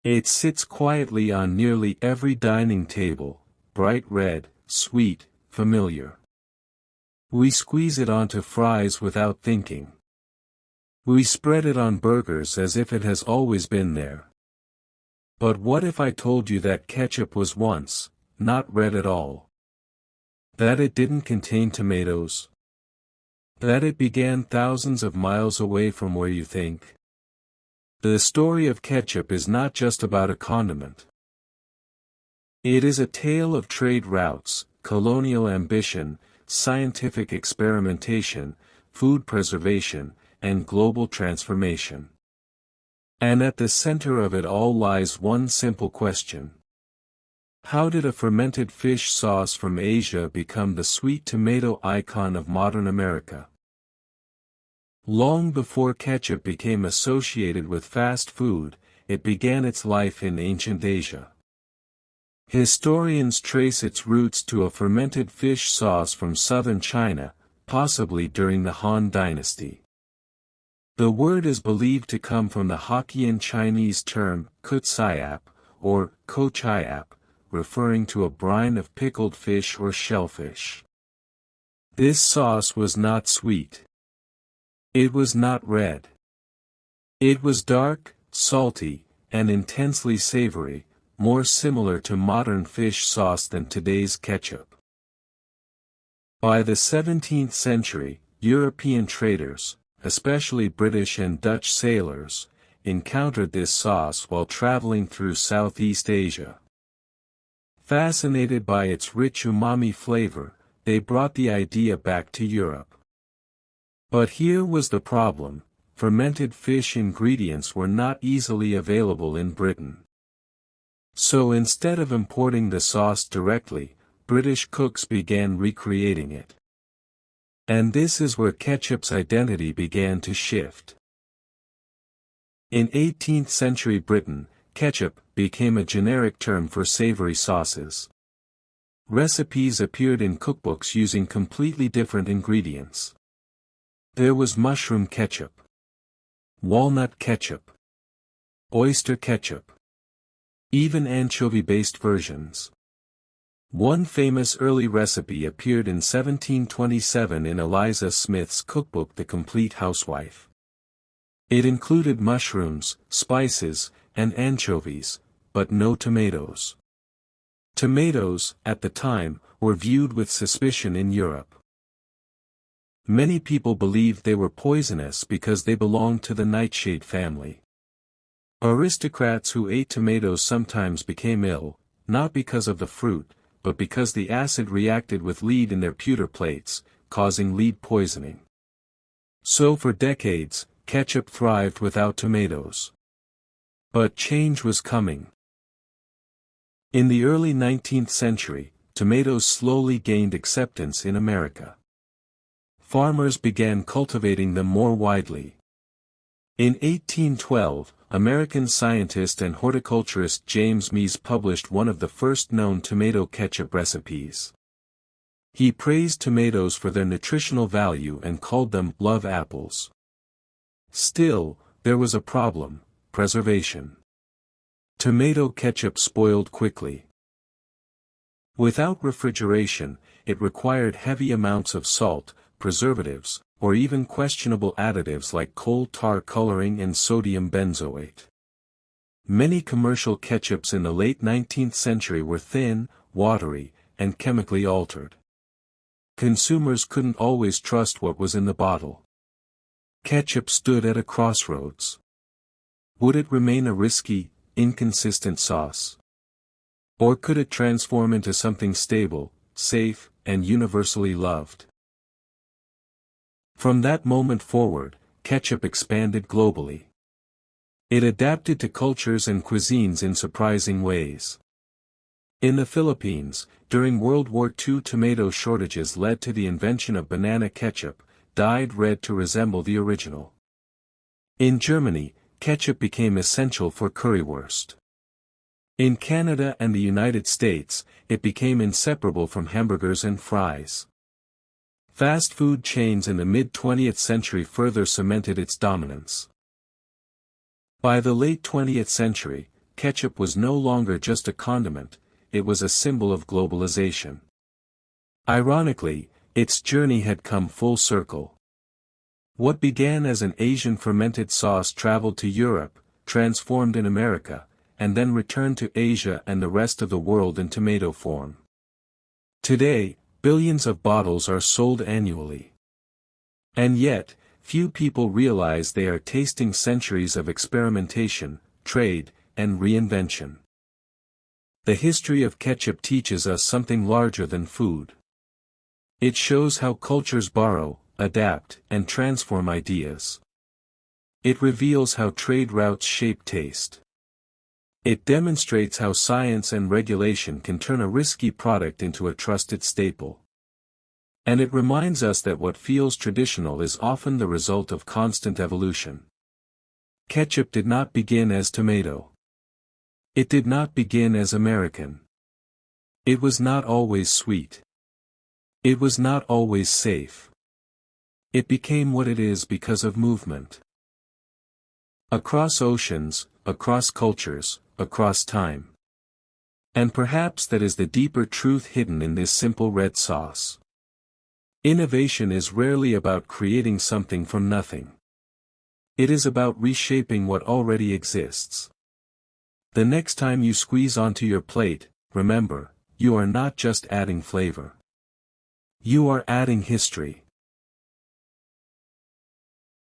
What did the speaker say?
It sits quietly on nearly every dining table, bright red, sweet, familiar. We squeeze it onto fries without thinking. We spread it on burgers as if it has always been there. But what if I told you that ketchup was once not red at all? That it didn't contain tomatoes? That it began thousands of miles away from where you think? The story of ketchup is not just about a condiment. It is a tale of trade routes, colonial ambition, scientific experimentation, food preservation, and global transformation. And at the center of it all lies one simple question. How did a fermented fish sauce from Asia become the sweet tomato icon of modern America? Long before ketchup became associated with fast food, it began its life in ancient Asia. Historians trace its roots to a fermented fish sauce from southern China, possibly during the Han Dynasty. The word is believed to come from the Hokkien Chinese term kutsiap, or kochiap, referring to a brine of pickled fish or shellfish. This sauce was not sweet. It was not red. It was dark, salty, and intensely savory, more similar to modern fish sauce than today's ketchup. By the 17th century, European traders, especially British and Dutch sailors, encountered this sauce while traveling through Southeast Asia. Fascinated by its rich umami flavor, they brought the idea back to Europe. But here was the problem: fermented fish ingredients were not easily available in Britain. So instead of importing the sauce directly, British cooks began recreating it. And this is where ketchup's identity began to shift. In 18th century Britain, ketchup became a generic term for savory sauces. Recipes appeared in cookbooks using completely different ingredients. There was mushroom ketchup, walnut ketchup, oyster ketchup, even anchovy-based versions. One famous early recipe appeared in 1727 in Eliza Smith's cookbook The Complete Housewife. It included mushrooms, spices, and anchovies, but no tomatoes. Tomatoes, at the time, were viewed with suspicion in Europe. Many people believed they were poisonous because they belonged to the nightshade family. Aristocrats who ate tomatoes sometimes became ill, not because of the fruit, but because the acid reacted with lead in their pewter plates, causing lead poisoning. So for decades, ketchup thrived without tomatoes. But change was coming. In the early 19th century, tomatoes slowly gained acceptance in America. Farmers began cultivating them more widely. In 1812, American scientist and horticulturist James Mees published one of the first known tomato ketchup recipes. He praised tomatoes for their nutritional value and called them love apples. Still, there was a problem: preservation. Tomato ketchup spoiled quickly. Without refrigeration, it required heavy amounts of salt, preservatives, or even questionable additives like coal tar coloring and sodium benzoate. Many commercial ketchups in the late 19th century were thin, watery, and chemically altered. Consumers couldn't always trust what was in the bottle. Ketchup stood at a crossroads. Would it remain a risky, inconsistent sauce? Or could it transform into something stable, safe, and universally loved? From that moment forward, ketchup expanded globally. It adapted to cultures and cuisines in surprising ways. In the Philippines, during World War II, tomato shortages led to the invention of banana ketchup, dyed red to resemble the original. In Germany, ketchup became essential for currywurst. In Canada and the United States, it became inseparable from hamburgers and fries. Fast food chains in the mid-20th century further cemented its dominance. By the late 20th century, ketchup was no longer just a condiment, it was a symbol of globalization. Ironically, its journey had come full circle. What began as an Asian fermented sauce traveled to Europe, transformed in America, and then returned to Asia and the rest of the world in tomato form. Today, billions of bottles are sold annually. And yet, few people realize they are tasting centuries of experimentation, trade, and reinvention. The history of ketchup teaches us something larger than food. It shows how cultures borrow, adapt, and transform ideas. It reveals how trade routes shape taste. It demonstrates how science and regulation can turn a risky product into a trusted staple. And it reminds us that what feels traditional is often the result of constant evolution. Ketchup did not begin as tomato. It did not begin as American. It was not always sweet. It was not always safe. It became what it is because of movement. Across oceans, across cultures, across time. And perhaps that is the deeper truth hidden in this simple red sauce. Innovation is rarely about creating something from nothing. It is about reshaping what already exists. The next time you squeeze onto your plate, remember, you are not just adding flavor. You are adding history.